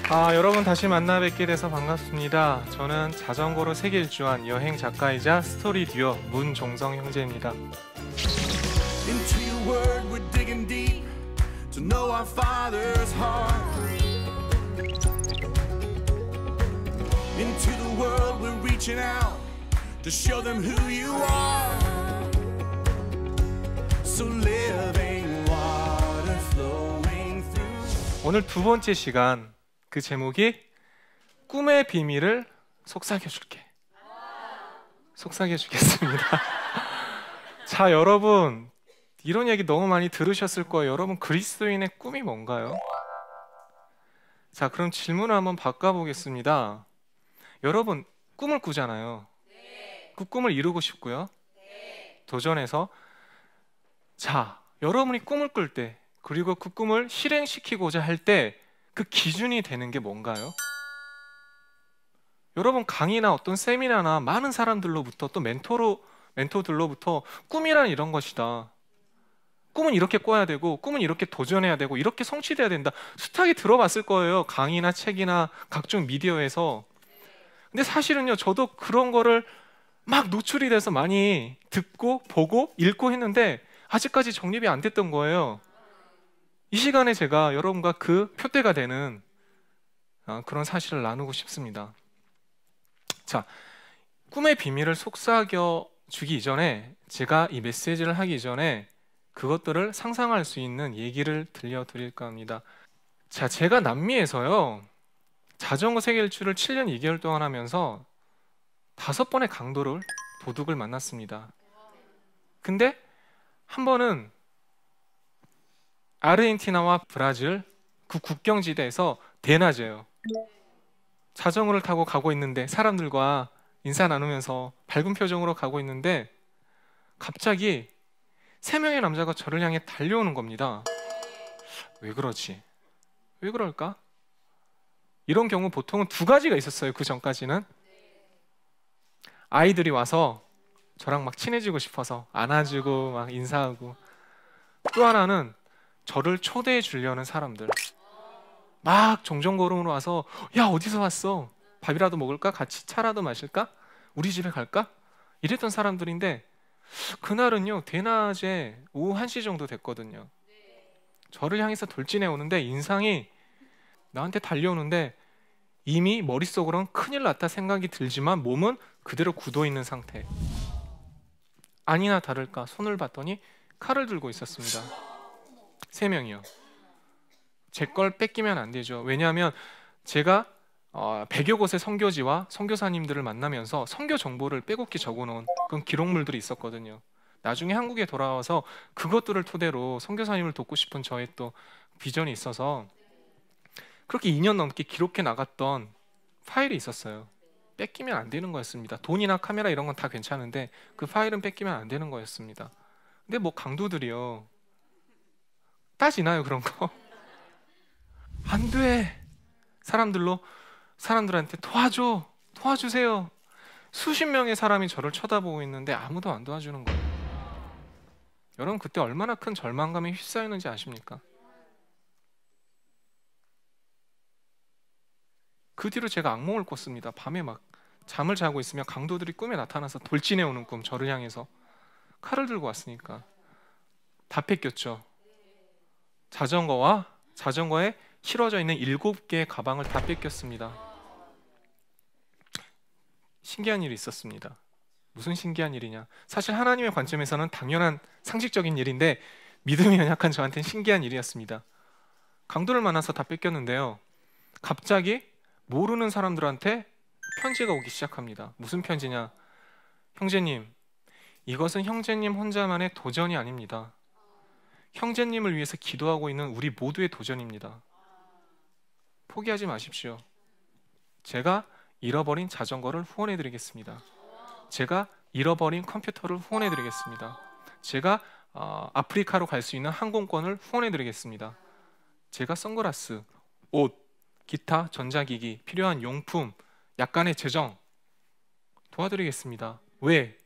여러분 다시 만나 뵙게 돼서 반갑습니다. 저는 자전거로 세계 일주한 여행 작가이자 스토리 듀오 문종성 형제입니다. Into your word we're digging deep to know our Father's heart. Into the world we're reaching out to show them who you are. So living water flowing through. 오늘 두 번째 시간, 그 제목이 꿈의 비밀을 속삭여줄게. 속삭여주겠습니다. 자, 여러분 이런 얘기 너무 많이 들으셨을 거예요. 여러분 그리스도인의 꿈이 뭔가요? 자, 그럼 질문을 한번 바꿔보겠습니다. 여러분 꿈을 꾸잖아요. 그 꿈을 이루고 싶고요. 도전해서. 자, 여러분이 꿈을 꿀 때, 그리고 그 꿈을 실행시키고자 할 때 그 기준이 되는 게 뭔가요? 여러분 강의나 어떤 세미나나 많은 사람들로부터, 또 멘토들로부터 꿈이란 이런 것이다, 꿈은 이렇게 꿔야 되고, 꿈은 이렇게 도전해야 되고, 이렇게 성취돼야 된다, 숱하게 들어봤을 거예요. 강의나 책이나 각종 미디어에서. 근데 사실은요, 저도 그런 거를 막 노출이 돼서 많이 듣고 보고 읽고 했는데 아직까지 정립이 안 됐던 거예요. 이 시간에 제가 여러분과 그 표대가 되는 그런 사실을 나누고 싶습니다. 자, 꿈의 비밀을 속삭여 주기 이전에, 제가 이 메시지를 하기 전에 그것들을 상상할 수 있는 얘기를 들려드릴까 합니다. 자, 제가 남미에서요 자전거 세계 일주를 7년 2개월 동안 하면서 5번의 강도를, 도둑을 만났습니다. 근데 한 번은 아르헨티나와 브라질 그 국경지대에서 대낮이에요. 자전거를 타고 가고 있는데, 사람들과 인사 나누면서 밝은 표정으로 가고 있는데 갑자기 3명의 남자가 저를 향해 달려오는 겁니다. 왜 그러지? 왜 그럴까? 이런 경우 보통은 2가지가 있었어요. 그 전까지는 아이들이 와서 저랑 막 친해지고 싶어서 안아주고 막 인사하고, 또 하나는 저를 초대해 주려는 사람들, 막 종종걸음으로 와서 야 어디서 왔어? 밥이라도 먹을까? 같이 차라도 마실까? 우리 집에 갈까? 이랬던 사람들인데, 그날은요 대낮에 오후 1시 정도 됐거든요. 저를 향해서 돌진해 오는데 인상이, 나한테 달려오는데 이미 머릿속으로는 큰일 났다 생각이 들지만 몸은 그대로 굳어있는 상태. 아니나 다를까 손을 봤더니 칼을 들고 있었습니다. 3명이요. 제 걸 뺏기면 안 되죠. 왜냐하면 제가 100여 곳의 선교지와 선교사님들을 만나면서 선교 정보를 빼곡히 적어놓은 그런 기록물들이 있었거든요. 나중에 한국에 돌아와서 그것들을 토대로 선교사님을 돕고 싶은 저의 또 비전이 있어서 그렇게 2년 넘게 기록해 나갔던 파일이 있었어요. 뺏기면 안 되는 거였습니다. 돈이나 카메라 이런 건 다 괜찮은데 그 파일은 뺏기면 안 되는 거였습니다. 근데 뭐 강도들이요, 따지나요 그런 거? 안 돼. 사람들한테 도와주세요. 수십 명의 사람이 저를 쳐다보고 있는데 아무도 안 도와주는 거예요. 여러분 그때 얼마나 큰 절망감에 휩싸였는지 아십니까? 그 뒤로 제가 악몽을 꿨습니다. 밤에 막 잠을 자고 있으면 강도들이 꿈에 나타나서 돌진해 오는 꿈, 저를 향해서 칼을 들고 왔으니까. 다 뺏겼죠. 자전거에 실어져 있는 7개의 가방을 다 뺏겼습니다. 신기한 일이 있었습니다. 무슨 신기한 일이냐? 사실 하나님의 관점에서는 당연한 상식적인 일인데 믿음이 연약한 저한테는 신기한 일이었습니다. 강도를 만나서 다 뺏겼는데요, 갑자기 모르는 사람들한테 편지가 오기 시작합니다. 무슨 편지냐? 형제님, 이것은 형제님 혼자만의 도전이 아닙니다. 형제님을 위해서 기도하고 있는 우리 모두의 도전입니다. 포기하지 마십시오. 제가 잃어버린 자전거를 후원해 드리겠습니다. 제가 잃어버린 컴퓨터를 후원해 드리겠습니다. 제가 아프리카로 갈 수 있는 항공권을 후원해 드리겠습니다. 제가 선글라스, 옷, 기타, 전자기기, 필요한 용품, 약간의 재정 도와드리겠습니다. 왜?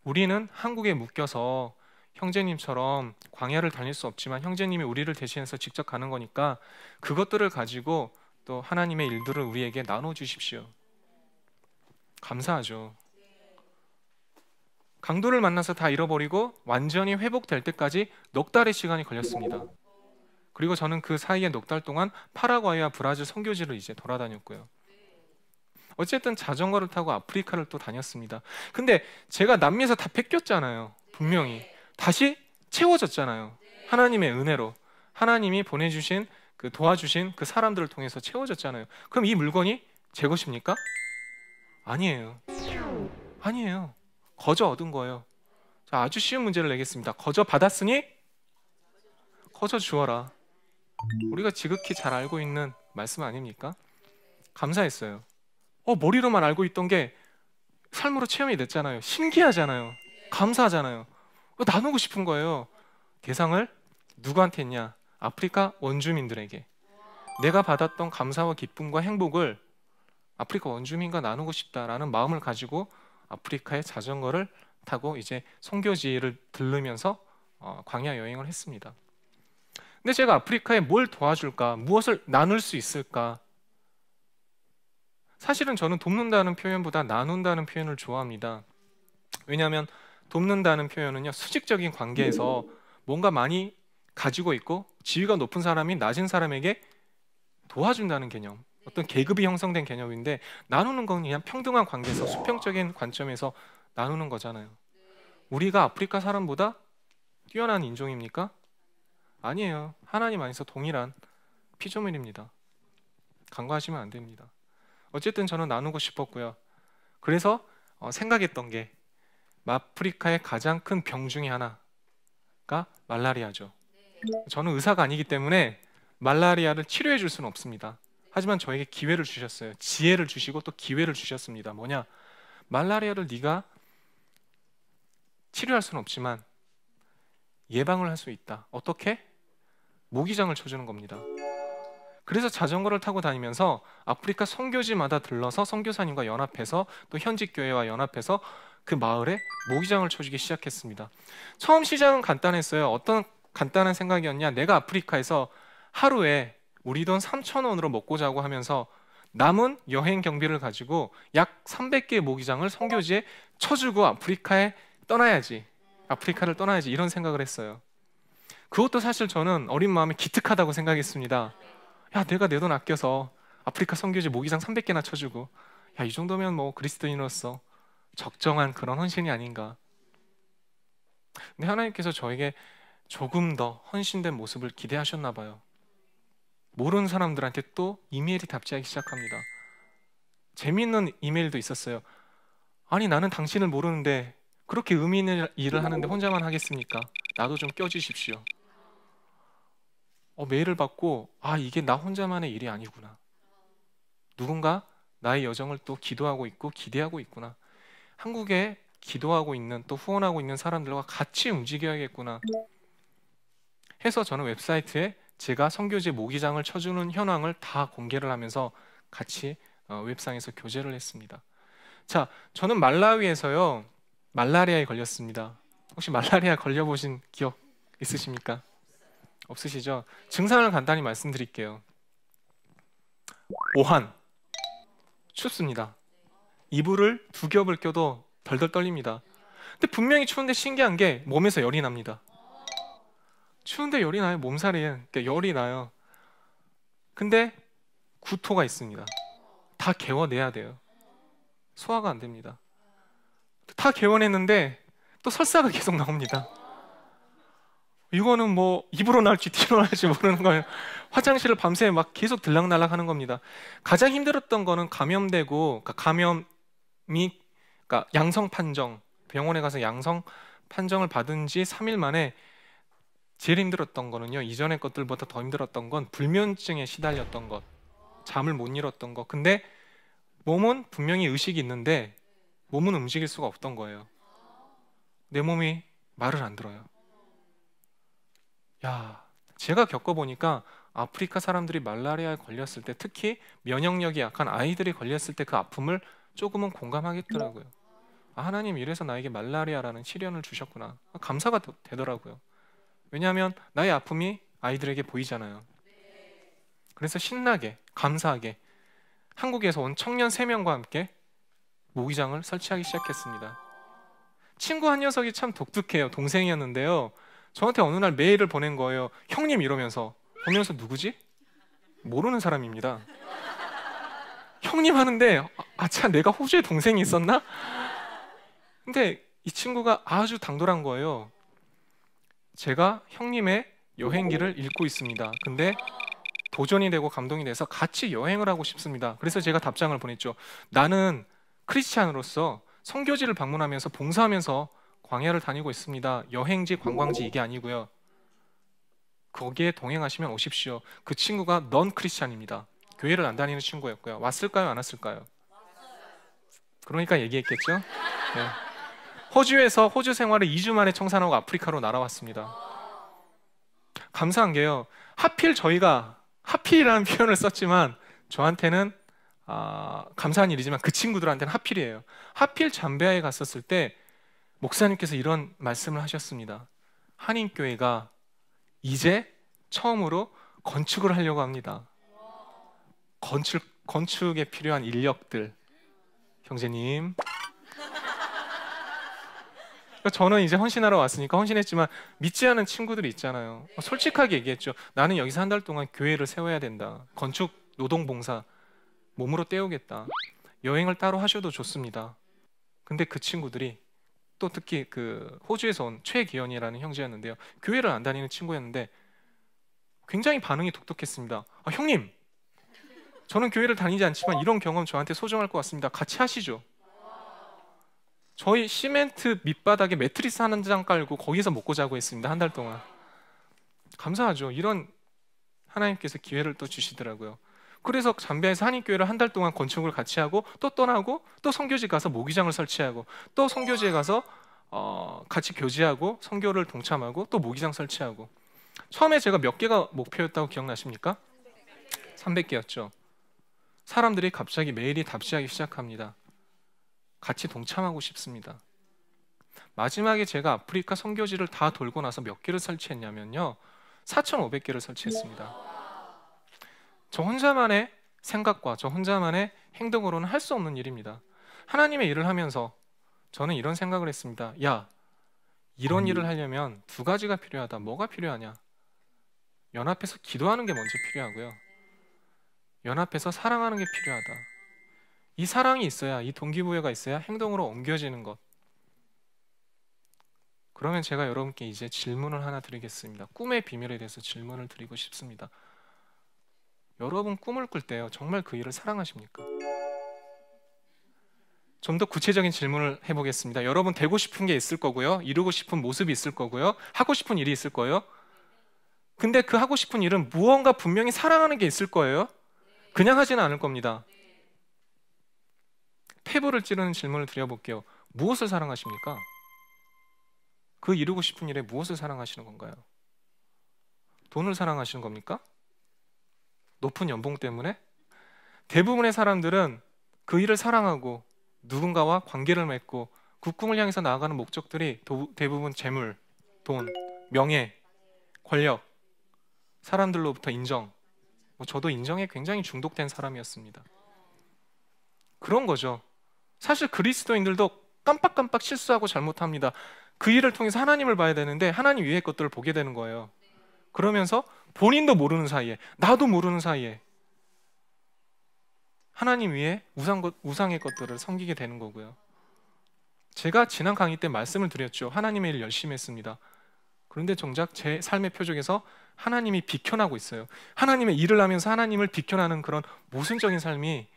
우리는 한국에 묶여서 형제님처럼 광야를 다닐 수 없지만 형제님이 우리를 대신해서 직접 가는 거니까 그것들을 가지고 또 하나님의 일들을 우리에게 나눠주십시오. 감사하죠. 강도를 만나서 다 잃어버리고 완전히 회복될 때까지 넉 달의 시간이 걸렸습니다. 그리고 저는 그 사이에 넉 달 동안 파라과이와 브라질 선교지를 이제 돌아다녔고요. 어쨌든 자전거를 타고 아프리카를 또 다녔습니다. 근데 제가 남미에서 다 뺏겼잖아요. 분명히 다시 채워졌잖아요. 하나님의 은혜로 하나님이 보내주신 도와주신 그 사람들을 통해서 채워졌잖아요. 그럼 이 물건이 제 것입니까? 아니에요. 아니에요. 거저 얻은 거예요. 자, 아주 쉬운 문제를 내겠습니다. 거저 받았으니 거저 주어라. 우리가 지극히 잘 알고 있는 말씀 아닙니까? 감사했어요. 머리로만 알고 있던 게 삶으로 체험이 됐잖아요. 신기하잖아요. 감사하잖아요. 나누고 싶은 거예요. 대상을 누구한테 했냐? 아프리카 원주민들에게. 내가 받았던 감사와 기쁨과 행복을 아프리카 원주민과 나누고 싶다라는 마음을 가지고 아프리카의 자전거를 타고 이제 선교지를 들르면서 광야 여행을 했습니다. 근데 제가 아프리카에 뭘 도와줄까? 무엇을 나눌 수 있을까? 사실은 저는 돕는다는 표현보다 나눈다는 표현을 좋아합니다. 왜냐하면 돕는다는 표현은요, 수직적인 관계에서 뭔가 많이 가지고 있고 지위가 높은 사람이 낮은 사람에게 도와준다는 개념, 어떤 계급이 형성된 개념인데, 나누는 건 그냥 평등한 관계에서 수평적인 관점에서 나누는 거잖아요. 우리가 아프리카 사람보다 뛰어난 인종입니까? 아니에요. 하나님 안에서 동일한 피조물입니다. 간과하시면 안 됩니다. 어쨌든 저는 나누고 싶었고요. 그래서 생각했던 게 아프리카의 가장 큰 병 중에 하나가 말라리아죠. 저는 의사가 아니기 때문에 말라리아를 치료해 줄 수는 없습니다. 하지만 저에게 기회를 주셨어요. 지혜를 주시고 또 기회를 주셨습니다. 뭐냐? 말라리아를 네가 치료할 수는 없지만 예방을 할 수 있다. 어떻게? 모기장을 쳐주는 겁니다. 그래서 자전거를 타고 다니면서 아프리카 선교지마다 들러서 선교사님과 연합해서 또 현직 교회와 연합해서 그 마을에 모기장을 쳐주기 시작했습니다. 처음 시작은 간단했어요. 어떤 간단한 생각이었냐? 내가 아프리카에서 하루에 우리 돈 3,000원으로 먹고 자고 하면서 남은 여행 경비를 가지고 약 300개의 모기장을 선교지에 쳐주고 아프리카를 떠나야지, 이런 생각을 했어요. 그것도 사실 저는 어린 마음에 기특하다고 생각했습니다. 야, 내가 내 돈 아껴서 아프리카 선교지 모기장 300개나 쳐주고, 야, 이 정도면 뭐 그리스도인으로서 적정한 그런 헌신이 아닌가. 근데 하나님께서 저에게 조금 더 헌신된 모습을 기대하셨나 봐요. 모르는 사람들한테 또 이메일이 답지하기 시작합니다. 재미있는 이메일도 있었어요. 아니, 나는 당신을 모르는데 그렇게 의미 있는 일을 하는데 혼자만 하겠습니까? 나도 좀 껴주십시오. 메일을 받고, 이게 나 혼자만의 일이 아니구나. 누군가 나의 여정을 또 기도하고 있고 기대하고 있구나. 한국에 기도하고 있는, 또 후원하고 있는 사람들과 같이 움직여야겠구나 해서 저는 웹사이트에 제가 선교지 모기장을 쳐주는 현황을 다 공개를 하면서 같이 웹상에서 교제를 했습니다. 자, 저는 말라위에서요, 말라리아에 걸렸습니다. 혹시 말라리아 걸려보신 기억 있으십니까? 없으시죠? 증상을 간단히 말씀드릴게요. 오한, 춥습니다. 이불을 2겹을 껴도 덜덜 떨립니다. 근데 분명히 추운데 신기한 게 몸에서 열이 납니다. 추운데 열이 나요. 몸살이에요. 그러니까 열이 나요. 근데 구토가 있습니다. 다 개워내야 돼요. 소화가 안 됩니다. 다 개워냈는데 또 설사가 계속 나옵니다. 이거는 뭐 입으로 나올지 뒤로 나올지 모르는 거예요. 화장실을 밤새 막 계속 들락날락 하는 겁니다. 가장 힘들었던 거는 감염되고, 감염이, 양성 판정, 병원에 가서 양성 판정을 받은 지 3일 만에 제일 힘들었던 거는요, 이전의 것들보다 더 힘들었던 건 불면증에 시달렸던 것, 잠을 못 이뤘던 것. 근데 몸은 분명히 의식이 있는데 몸은 움직일 수가 없던 거예요. 내 몸이 말을 안 들어요. 야, 제가 겪어보니까 아프리카 사람들이 말라리아에 걸렸을 때, 특히 면역력이 약한 아이들이 걸렸을 때 그 아픔을 조금은 공감하겠더라고요. 하나님 이래서 나에게 말라리아라는 시련을 주셨구나. 감사가 되더라고요. 왜냐하면 나의 아픔이 아이들에게 보이잖아요. 그래서 신나게 감사하게 한국에서 온 청년 3명과 함께 모기장을 설치하기 시작했습니다. 친구 한 녀석이 참 독특해요. 동생이었는데요. 저한테 어느 날 메일을 보낸 거예요. 형님 이러면서. 보면서 누구지? 모르는 사람입니다. 형님 하는데 참 내가 호주에 동생이 있었나? 근데 이 친구가 아주 당돌한 거예요. 제가 형님의 여행기를 읽고 있습니다. 근데 도전이 되고 감동이 돼서 같이 여행을 하고 싶습니다. 그래서 제가 답장을 보냈죠. 나는 크리스찬으로서 선교지를 방문하면서 봉사하면서 광야를 다니고 있습니다. 여행지, 관광지 이게 아니고요. 거기에 동행하시면 오십시오. 그 친구가 넌 크리스찬입니다. 교회를 안 다니는 친구였고요. 왔을까요? 안 왔을까요? 그러니까 얘기했겠죠? 네. 호주에서 호주 생활을 2주 만에 청산하고 아프리카로 날아왔습니다. 감사한 게요. 하필 저희가 하필이라는 표현을 썼지만 저한테는 감사한 일이지만 그 친구들한테는 하필이에요. 하필 잠비아에 갔었을 때 목사님께서 이런 말씀을 하셨습니다. 한인교회가 이제 처음으로 건축을 하려고 합니다. 건축에 필요한 인력들. 형제님, 저는 이제 헌신하러 왔으니까 헌신했지만 믿지 않은 친구들이 있잖아요. 솔직하게 얘기했죠. 나는 여기서 한 달 동안 교회를 세워야 된다. 건축 노동봉사 몸으로 때우겠다. 여행을 따로 하셔도 좋습니다. 근데 그 친구들이 또 특히 그 호주에서 온 최기현이라는 형제였는데요. 교회를 안 다니는 친구였는데 굉장히 반응이 독특했습니다. 형님, 저는 교회를 다니지 않지만 이런 경험 저한테 소중할 것 같습니다. 같이 하시죠. 저희 시멘트 밑바닥에 매트리스 한 장 깔고 거기서 먹고 자고 했습니다. 한 달 동안. 감사하죠. 이런 하나님께서 기회를 또 주시더라고요. 그래서 잠비아에서 한인교회를 한 달 동안 건축을 같이 하고 또 떠나고 또 선교지 가서 모기장을 설치하고 또 선교지에 가서 같이 교제하고 선교를 동참하고 또 모기장 설치하고. 처음에 제가 몇 개가 목표였다고 기억나십니까? 300개였죠. 사람들이 갑자기 메일이 답지하기 시작합니다. 같이 동참하고 싶습니다. 마지막에 제가 아프리카 선교지를 다 돌고 나서 몇 개를 설치했냐면요, 4,500개를 설치했습니다. 저 혼자만의 생각과 저 혼자만의 행동으로는 할 수 없는 일입니다. 하나님의 일을 하면서 저는 이런 생각을 했습니다. 야, 이런 일을 하려면 2가지가 필요하다. 뭐가 필요하냐? 연합해서 기도하는 게 먼저 필요하고요, 연합해서 사랑하는 게 필요하다. 이 사랑이 있어야, 이 동기부여가 있어야 행동으로 옮겨지는 것. 그러면 제가 여러분께 이제 질문을 하나 드리겠습니다. 꿈의 비밀에 대해서 질문을 드리고 싶습니다. 여러분 꿈을 꿀 때요, 정말 그 일을 사랑하십니까? 좀 더 구체적인 질문을 해보겠습니다. 여러분 되고 싶은 게 있을 거고요, 이루고 싶은 모습이 있을 거고요, 하고 싶은 일이 있을 거예요. 근데 그 하고 싶은 일은 무언가 분명히 사랑하는 게 있을 거예요. 그냥 하지는 않을 겁니다. 폐부를 찌르는 질문을 드려볼게요. 무엇을 사랑하십니까? 그 이루고 싶은 일에 무엇을 사랑하시는 건가요? 돈을 사랑하시는 겁니까? 높은 연봉 때문에? 대부분의 사람들은 그 일을 사랑하고 누군가와 관계를 맺고 그 꿈을 향해서 나아가는 목적들이 대부분 재물, 돈, 명예, 권력, 사람들로부터 인정. 저도 인정에 굉장히 중독된 사람이었습니다. 그런 거죠. 사실 그리스도인들도 깜빡깜빡 실수하고 잘못합니다. 그 일을 통해서 하나님을 봐야 되는데 하나님 위의 것들을 보게 되는 거예요. 그러면서 본인도 모르는 사이에, 나도 모르는 사이에 하나님 위에 우상의 것들을 섬기게 되는 거고요. 제가 지난 강의 때 말씀을 드렸죠. 하나님의 일 열심히 했습니다. 그런데 정작 제 삶의 표적에서 하나님이 비켜나고 있어요. 하나님의 일을 하면서 하나님을 비켜나는 그런 모순적인 삶이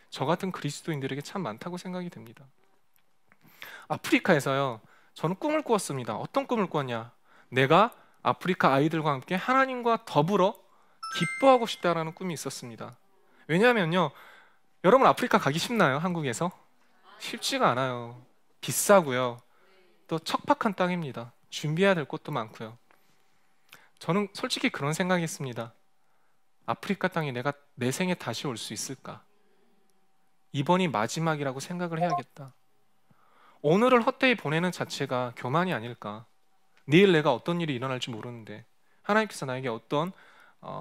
저 같은 그리스도인들에게 참 많다고 생각이 됩니다. 아프리카에서요, 저는 꿈을 꾸었습니다. 어떤 꿈을 꾸었냐? 내가 아프리카 아이들과 함께 하나님과 더불어 기뻐하고 싶다라는 꿈이 있었습니다. 왜냐하면요, 여러분 아프리카 가기 쉽나요? 한국에서? 쉽지가 않아요. 비싸고요, 또 척박한 땅입니다. 준비해야 될 것도 많고요. 저는 솔직히 그런 생각이 있습니다. 아프리카 땅에 내가 내 생에 다시 올 수 있을까? 이번이 마지막이라고 생각을 해야겠다. 오늘을 헛되이 보내는 자체가 교만이 아닐까? 내일 내가 어떤 일이 일어날지 모르는데 하나님께서 나에게 어떤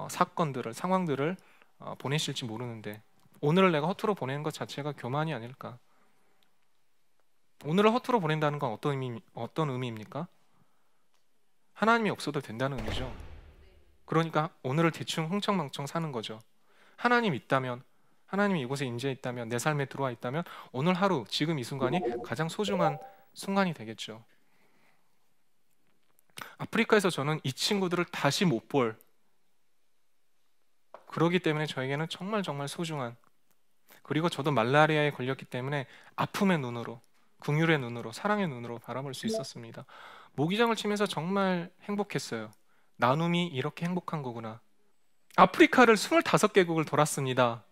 사건들을, 상황들을 보내실지 모르는데 오늘을 내가 허투루 보내는 것 자체가 교만이 아닐까. 오늘을 허투루 보낸다는 건 어떤 의미입니까? 하나님이 없어도 된다는 의미죠. 그러니까 오늘을 대충 흥청망청 사는 거죠. 하나님이 있다면, 하나님이 이곳에 임재해 있다면, 내 삶에 들어와 있다면 오늘 하루, 지금 이 순간이 가장 소중한 순간이 되겠죠. 아프리카에서 저는 이 친구들을 다시 못 볼, 그러기 때문에 저에게는 정말 소중한, 그리고 저도 말라리아에 걸렸기 때문에 아픔의 눈으로, 긍휼의 눈으로, 사랑의 눈으로 바라볼 수 있었습니다. 모기장을 치면서 정말 행복했어요. 나눔이 이렇게 행복한 거구나. 아프리카를 25개국을 돌았습니다.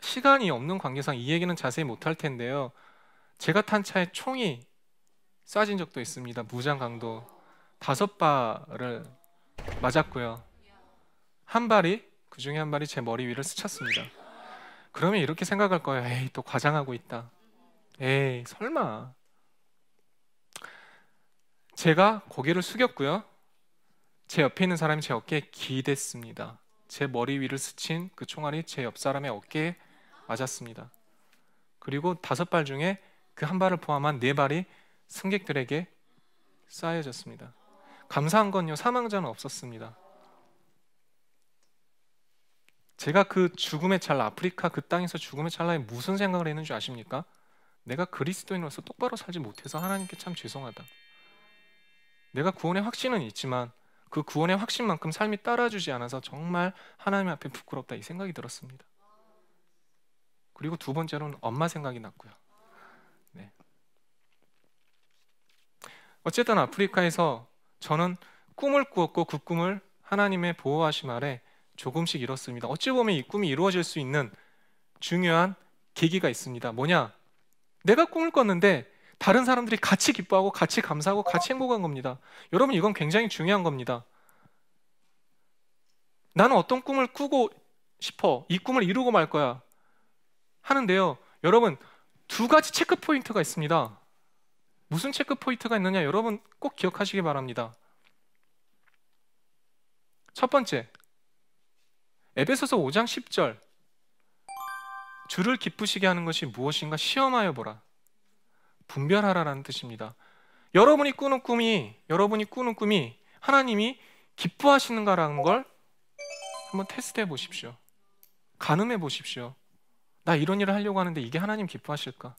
시간이 없는 관계상 이 얘기는 자세히 못할 텐데요. 제가 탄 차에 총이 쏴진 적도 있습니다. 무장 강도 5발을 맞았고요. 한 발이, 그 중에 한 발이 제 머리 위를 스쳤습니다. 그러면 이렇게 생각할 거예요. 에이, 또 과장하고 있다. 에이, 설마. 제가 고개를 숙였고요. 제 옆에 있는 사람이 제 어깨에 기댔습니다. 제 머리 위를 스친 그 총알이 제 옆 사람의 어깨에 맞았습니다. 그리고 5발 중에 그 한 발을 포함한 4발이 승객들에게 쏴여졌습니다. 감사한 건요, 사망자는 없었습니다. 제가 그 죽음의 찰나, 아프리카 그 땅에서 죽음의 찰나에 무슨 생각을 했는지 아십니까? 내가 그리스도인으로서 똑바로 살지 못해서 하나님께 참 죄송하다. 내가 구원의 확신은 있지만 그 구원의 확신만큼 삶이 따라주지 않아서 정말 하나님 앞에 부끄럽다, 이 생각이 들었습니다. 그리고 두 번째로는 엄마 생각이 났고요. 네. 어쨌든 아프리카에서 저는 꿈을 꾸었고 그 꿈을 하나님의 보호하심 아래 조금씩 이뤘습니다. 어찌 보면 이 꿈이 이루어질 수 있는 중요한 계기가 있습니다. 뭐냐? 내가 꿈을 꿨는데 다른 사람들이 같이 기뻐하고 같이 감사하고 같이 행복한 겁니다. 여러분, 이건 굉장히 중요한 겁니다. 나는 어떤 꿈을 꾸고 싶어, 이 꿈을 이루고 말 거야 하는데요, 여러분, 2가지 체크 포인트가 있습니다. 무슨 체크 포인트가 있느냐, 여러분 꼭 기억하시기 바랍니다. 첫 번째, 에베소서 5장 10절, 주를 기쁘시게 하는 것이 무엇인가 시험하여 보라, 분별하라라는 뜻입니다. 여러분이 꾸는 꿈이 하나님이 기뻐하시는가라는 걸 한번 테스트해 보십시오. 가늠해 보십시오. 나 이런 일을 하려고 하는데 이게 하나님 기뻐하실까?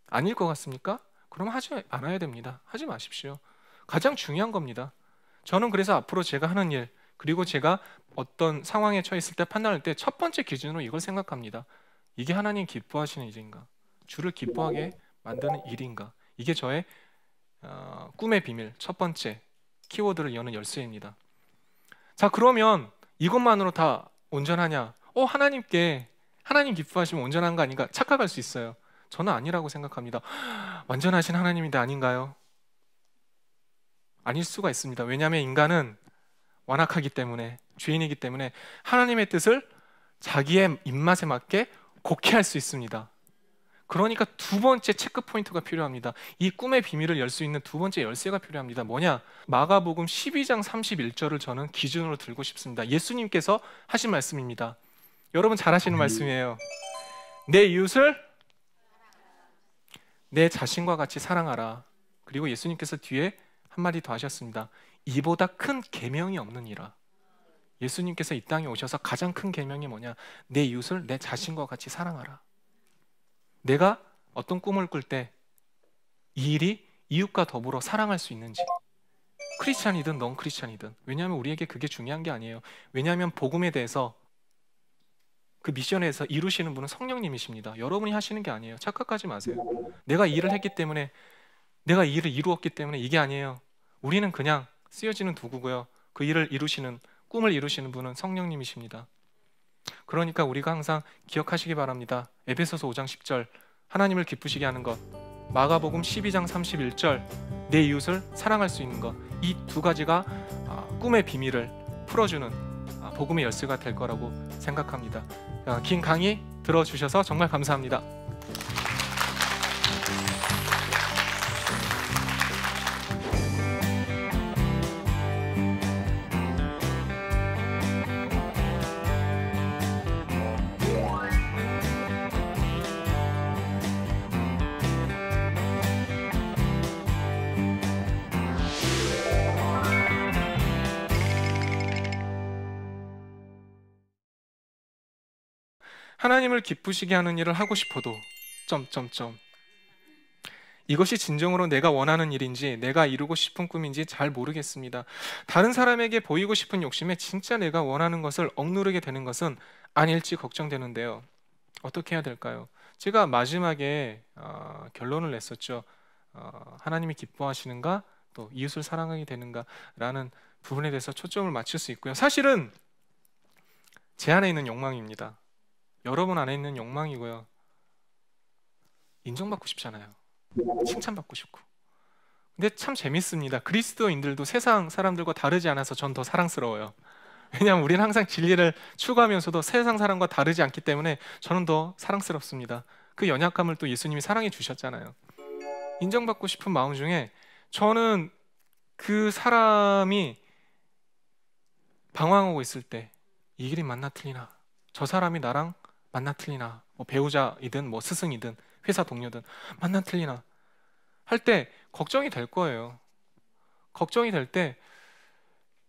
아닐 것 같습니까? 그럼 하지 않아야 됩니다. 하지 마십시오. 가장 중요한 겁니다. 저는 그래서 앞으로 제가 하는 일, 그리고 제가 어떤 상황에 처했을 때 판단할 때 첫 번째 기준으로 이걸 생각합니다. 이게 하나님 기뻐하시는 일인가? 주를 기뻐하게 만드는 일인가? 이게 저의 꿈의 비밀, 첫 번째 키워드를 여는 열쇠입니다. 자, 그러면 이것만으로 다 온전하냐? 하나님 기뻐하시면 온전한 거 아닌가 착각할 수 있어요. 저는 아니라고 생각합니다. 완전하신 하나님인데 아닌가요? 아닐 수가 있습니다. 왜냐하면 인간은 완악하기 때문에, 죄인이기 때문에 하나님의 뜻을 자기의 입맛에 맞게 곡해할 수 있습니다. 그러니까 2번째 체크 포인트가 필요합니다. 이 꿈의 비밀을 열 수 있는 2번째 열쇠가 필요합니다. 뭐냐? 마가복음 12장 31절을 저는 기준으로 들고 싶습니다. 예수님께서 하신 말씀입니다. 여러분 잘 하시는 말씀이에요. 내 이웃을 내 자신과 같이 사랑하라. 그리고 예수님께서 뒤에 한마디 더 하셨습니다. 이보다 큰 계명이 없느니라. 예수님께서 이 땅에 오셔서 가장 큰 계명이 뭐냐? 내 이웃을 내 자신과 같이 사랑하라. 내가 어떤 꿈을 꿀 때 이 일이 이웃과 더불어 사랑할 수 있는지, 크리스찬이든 넌 크리스찬이든. 왜냐하면 우리에게 그게 중요한 게 아니에요. 왜냐하면 복음에 대해서, 그 미션에서 이루시는 분은 성령님이십니다. 여러분이 하시는 게 아니에요. 착각하지 마세요. 내가 이 일을 했기 때문에, 내가 이 일을 이루었기 때문에 이게 아니에요. 우리는 그냥 쓰여지는 도구고요. 그 일을 이루시는, 꿈을 이루시는 분은 성령님이십니다. 그러니까 우리가 항상 기억하시기 바랍니다. 에베소서 5장 10절, 하나님을 기쁘시게 하는 것, 마가복음 12장 31절, 내 이웃을 사랑할 수 있는 것, 이 2가지가 꿈의 비밀을 풀어주는 복음의 열쇠가 될 거라고 생각합니다. 긴 강의 들어주셔서 정말 감사합니다. 하나님을 기쁘시게 하는 일을 하고 싶어도 이것이 진정으로 내가 원하는 일인지 내가 이루고 싶은 꿈인지 잘 모르겠습니다. 다른 사람에게 보이고 싶은 욕심에 진짜 내가 원하는 것을 억누르게 되는 것은 아닐지 걱정되는데요. 어떻게 해야 될까요? 제가 마지막에 결론을 냈었죠. 하나님이 기뻐하시는가 또 이웃을 사랑하게 되는가 라는 부분에 대해서 초점을 맞출 수 있고요. 사실은 제 안에 있는 욕망입니다. 여러분 안에 있는 욕망이고요. 인정받고 싶잖아요. 칭찬받고 싶고. 근데 참 재밌습니다. 그리스도인들도 세상 사람들과 다르지 않아서 전 더 사랑스러워요. 왜냐하면 우리는 항상 진리를 추구하면서도 세상 사람과 다르지 않기 때문에 저는 더 사랑스럽습니다. 그 연약함을 또 예수님이 사랑해 주셨잖아요. 인정받고 싶은 마음 중에 저는 그 사람이 방황하고 있을 때 이 길이 맞나 틀리나, 저 사람이 나랑 맞나 틀리나, 뭐 배우자이든 뭐 스승이든 회사 동료든 맞나 틀리나 할 때 걱정이 될 거예요. 걱정이 될 때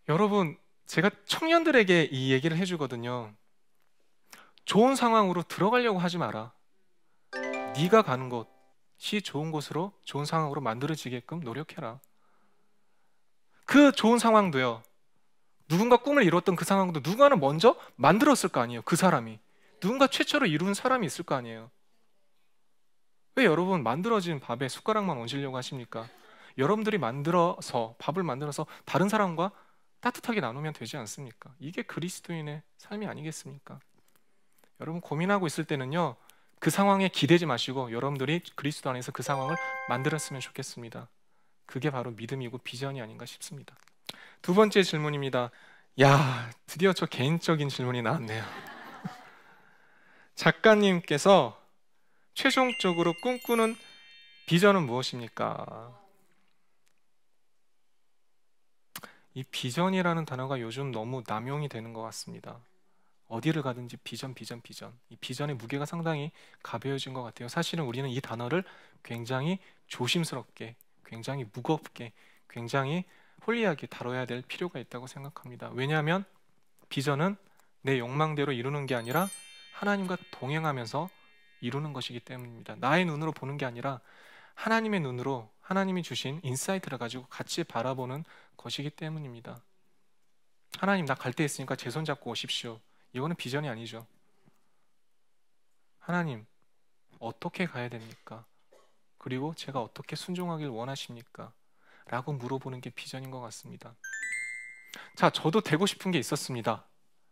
여러분, 제가 청년들에게 이 얘기를 해주거든요. 좋은 상황으로 들어가려고 하지 마라. 네가 가는 곳이 좋은 곳으로, 좋은 상황으로 만들어지게끔 노력해라. 그 좋은 상황도요, 누군가 꿈을 이뤘던 그 상황도 누군가는 먼저 만들었을 거 아니에요. 그 사람이 누군가 최초로 이룬 사람이 있을 거 아니에요. 왜 여러분 만들어진 밥에 숟가락만 얹으려고 하십니까? 여러분들이 밥을 만들어서 다른 사람과 따뜻하게 나누면 되지 않습니까? 이게 그리스도인의 삶이 아니겠습니까? 여러분 고민하고 있을 때는요, 그 상황에 기대지 마시고 여러분들이 그리스도 안에서 그 상황을 만들었으면 좋겠습니다. 그게 바로 믿음이고 비전이 아닌가 싶습니다. 두 번째 질문입니다. 야, 드디어 저 개인적인 질문이 나왔네요. 작가님께서 최종적으로 꿈꾸는 비전은 무엇입니까? 이 비전이라는 단어가 요즘 너무 남용이 되는 것 같습니다. 어디를 가든지 비전. 이 비전의 무게가 상당히 가벼워진 것 같아요. 사실은 우리는 이 단어를 굉장히 조심스럽게, 굉장히 무겁게, 굉장히 홀리하게 다뤄야 될 필요가 있다고 생각합니다. 왜냐하면 비전은 내 욕망대로 이루는 게 아니라 하나님과 동행하면서 이루는 것이기 때문입니다. 나의 눈으로 보는 게 아니라 하나님의 눈으로, 하나님이 주신 인사이트를 가지고 같이 바라보는 것이기 때문입니다. 하나님, 나 갈 데 있으니까 제 손 잡고 오십시오. 이거는 비전이 아니죠. 하나님, 어떻게 가야 됩니까? 그리고 제가 어떻게 순종하길 원하십니까? 라고 물어보는 게 비전인 것 같습니다. 자, 저도 되고 싶은 게 있었습니다.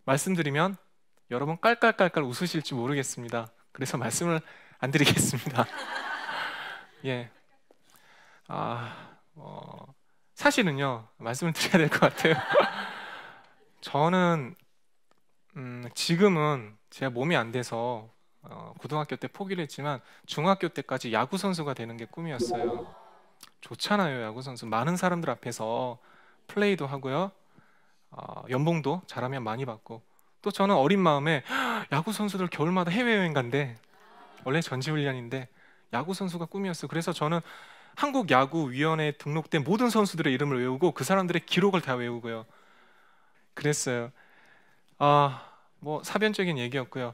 말씀드리면 여러분 깔깔깔깔 웃으실지 모르겠습니다. 그래서 말씀을 안 드리겠습니다. 예, 사실은요, 말씀을 드려야 될 것 같아요. 저는 지금은 제가 몸이 안 돼서 고등학교 때 포기를 했지만 중학교 때까지 야구 선수가 되는 게 꿈이었어요. 좋잖아요, 야구 선수. 많은 사람들 앞에서 플레이도 하고요, 연봉도 잘하면 많이 받고. 또 저는 어린 마음에 야구 선수들 겨울마다 해외여행 간대. 원래 전지훈련인데 야구 선수가 꿈이었어요. 그래서 저는 한국야구위원회에 등록된 모든 선수들의 이름을 외우고 그 사람들의 기록을 다 외우고요, 그랬어요. 뭐 사변적인 얘기였고요.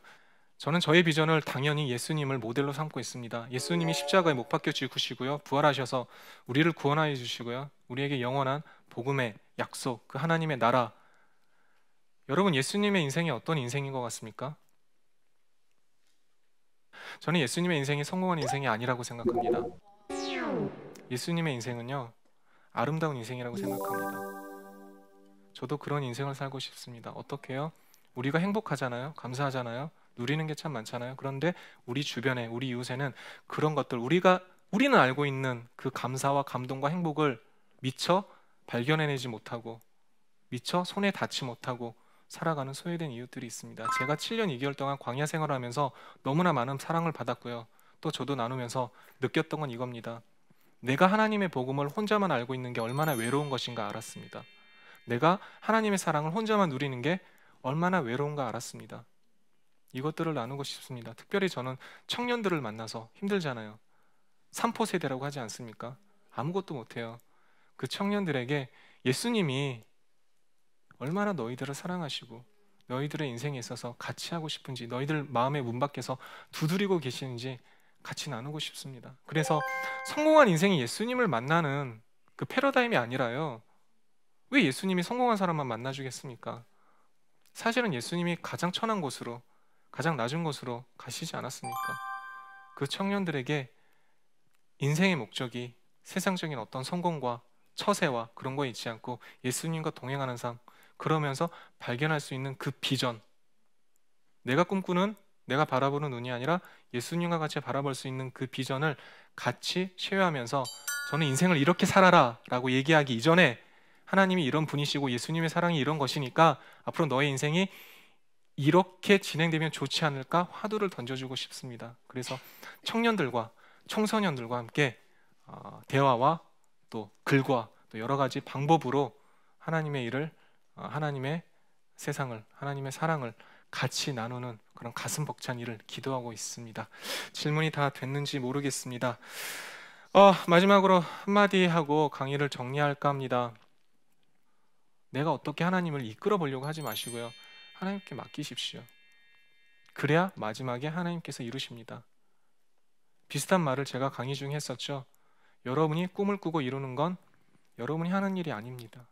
저는 저의 비전을 당연히 예수님을 모델로 삼고 있습니다. 예수님이 십자가에 못 박혀 죽으시고요, 부활하셔서 우리를 구원하여 주시고요, 우리에게 영원한 복음의 약속, 그 하나님의 나라. 여러분, 예수님의 인생이 어떤 인생인 것 같습니까? 저는 예수님의 인생이 성공한 인생이 아니라고 생각합니다. 예수님의 인생은요, 아름다운 인생이라고 생각합니다. 저도 그런 인생을 살고 싶습니다. 어떻게요? 우리가 행복하잖아요, 감사하잖아요, 누리는 게 참 많잖아요. 그런데 우리 주변에, 우리 이웃에는 그런 것들, 우리는 알고 있는 그 감사와 감동과 행복을 미처 발견해내지 못하고 미처 손에 닿지 못하고 살아가는 소외된 이웃들이 있습니다. 제가 7년 2개월 동안 광야 생활을 하면서 너무나 많은 사랑을 받았고요, 또 저도 나누면서 느꼈던 건 이겁니다. 내가 하나님의 복음을 혼자만 알고 있는 게 얼마나 외로운 것인가 알았습니다. 내가 하나님의 사랑을 혼자만 누리는 게 얼마나 외로운가 알았습니다. 이것들을 나누고 싶습니다. 특별히 저는 청년들을 만나서 힘들잖아요. 삼포 세대라고 하지 않습니까? 아무것도 못해요. 그 청년들에게 예수님이 얼마나 너희들을 사랑하시고 너희들의 인생에 있어서 같이 하고 싶은지, 너희들 마음의 문 밖에서 두드리고 계시는지 같이 나누고 싶습니다. 그래서 성공한 인생이 예수님을 만나는 그 패러다임이 아니라요, 왜 예수님이 성공한 사람만 만나주겠습니까? 사실은 예수님이 가장 천한 곳으로, 가장 낮은 곳으로 가시지 않았습니까? 그 청년들에게 인생의 목적이 세상적인 어떤 성공과 처세와 그런 거에 있지 않고 예수님과 동행하는 삶, 그러면서 발견할 수 있는 그 비전, 내가 꿈꾸는, 내가 바라보는 눈이 아니라 예수님과 같이 바라볼 수 있는 그 비전을 같이 쉐어하면서, 저는 인생을 이렇게 살아라 라고 얘기하기 이전에 하나님이 이런 분이시고 예수님의 사랑이 이런 것이니까 앞으로 너의 인생이 이렇게 진행되면 좋지 않을까 화두를 던져주고 싶습니다. 그래서 청년들과 청소년들과 함께 대화와 또 글과 또 여러 가지 방법으로 하나님의 일을, 하나님의 세상을, 하나님의 사랑을 같이 나누는 그런 가슴 벅찬 일을 기도하고 있습니다. 질문이 다 됐는지 모르겠습니다. 마지막으로 한마디 하고 강의를 정리할까 합니다. 내가 어떻게 하나님을 이끌어 보려고 하지 마시고요, 하나님께 맡기십시오. 그래야 마지막에 하나님께서 이루십니다. 비슷한 말을 제가 강의 중에 했었죠. 여러분이 꿈을 꾸고 이루는 건 여러분이 하는 일이 아닙니다.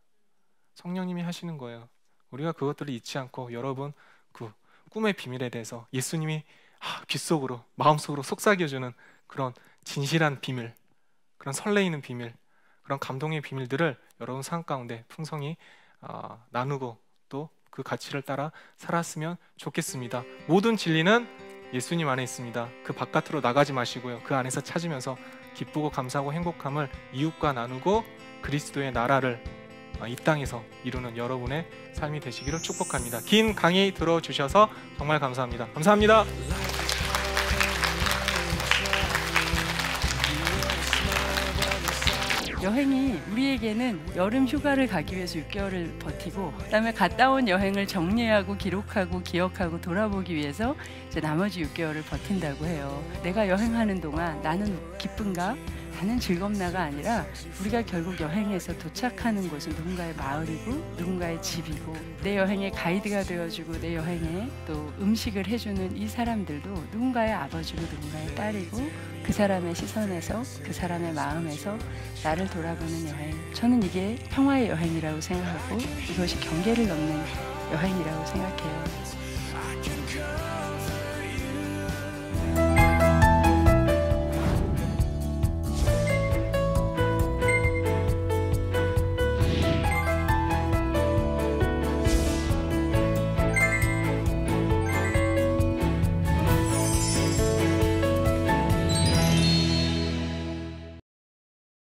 성령님이 하시는 거예요. 우리가 그것들을 잊지 않고 여러분 그 꿈의 비밀에 대해서 예수님이 귓속으로, 마음속으로 속삭여주는 그런 진실한 비밀, 그런 설레이는 비밀, 그런 감동의 비밀들을 여러분 삶 가운데 풍성히 나누고 또 그 가치를 따라 살았으면 좋겠습니다. 모든 진리는 예수님 안에 있습니다. 그 바깥으로 나가지 마시고요, 그 안에서 찾으면서 기쁘고 감사하고 행복함을 이웃과 나누고 그리스도의 나라를 이 땅에서 이루는 여러분의 삶이 되시기를 축복합니다. 긴 강의 들어주셔서 정말 감사합니다. 감사합니다. 여행이 우리에게는 여름 휴가를 가기 위해서 6개월을 버티고, 그다음에 갔다 온 여행을 정리하고 기록하고 기억하고 돌아보기 위해서 이제 나머지 6개월을 버틴다고 해요. 내가 여행하는 동안 나는 기쁜가? 나는 즐겁나가 아니라 우리가 결국 여행에서 도착하는 곳은 누군가의 마을이고 누군가의 집이고, 내 여행의 가이드가 되어주고 내 여행에 또 음식을 해주는 이 사람들도 누군가의 아버지고 누군가의 딸이고, 그 사람의 시선에서, 그 사람의 마음에서 나를 돌아보는 여행, 저는 이게 평화의 여행이라고 생각하고 이것이 경계를 넘는 여행이라고 생각해요.